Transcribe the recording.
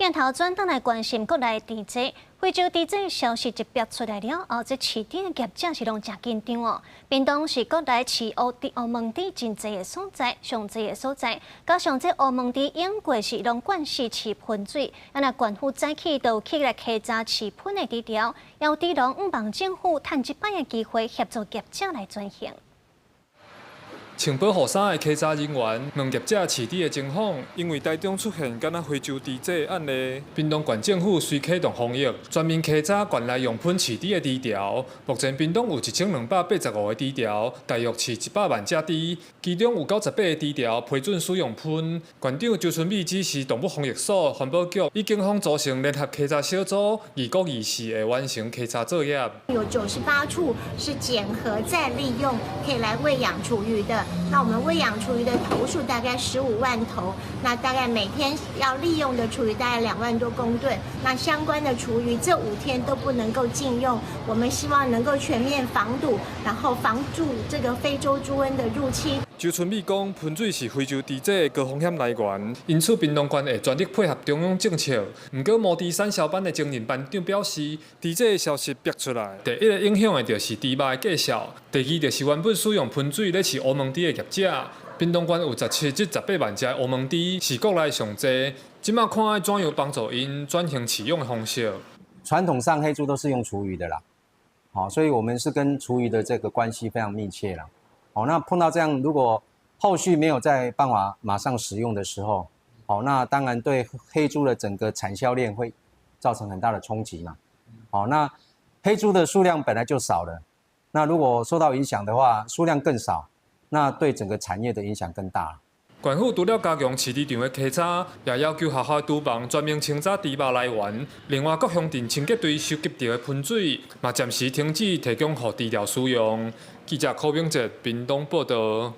镜头转转来关心国内地质，非洲地质消息一笔出来了后，这市场的业者是拢真紧张哦。屏东是国内饲乌毛猪真济的所在，上济的所在，加上这乌毛猪用过是拢灌死饲喷水，那县府早起就起来稽查饲喷的低调，要猪农毋望政府趁一摆的机会协助业者来转型。穿保护衫的稽查人员问业者饲猪的情况，因为台中出现敢若非洲猪这案例，屏东县政府遂启动防疫，全面稽查县内用喷饲猪的猪条。目前屏东有1285个猪条，大约饲100万只猪，其中有98个猪条批准使用喷。县长周春美指示动物防疫所、环保局与警方组成联合稽查小组，2国2市会完成稽查作业。有98处是检核再利用，可以来喂养厨余的。那我们喂养厨余的头数大概15万头，那大概每天要利用的厨余大概2万多公吨。那相关的厨余这5天都不能够禁用，我们希望能够全面防堵，然后防住这个非洲猪瘟的入侵。周春美讲，喷水是非洲猪这的高风险来源，因此屏东县会全力配合中央政策。不过，毛猪产销班的经营班长表示，猪这的消息逼出来，第一个影响的就是猪肉的价销，第二就是原本使用喷水来饲乌毛猪的业者。屏东县有17至18万只乌毛猪，是国内上济。即马看要怎样帮助因转型饲养的方式。传统上黑猪都是用厨余的啦，好，所以我们是跟厨余的这个关系非常密切啦。好，那碰到这样，如果后续没有在办法马上使用的时候，好，那当然对黑猪的整个产销链会造成很大的冲击嘛。好，那黑猪的数量本来就少了，那如果受到影响的话，数量更少，那对整个产业的影响更大。县府除了加强饲猪场的稽查，也要求学校猪房全面清查猪肉来源。另外，各乡镇清洁队收集到的喷水，嘛暂时停止提供予猪料使用。记者柯炳哲，屏东报道。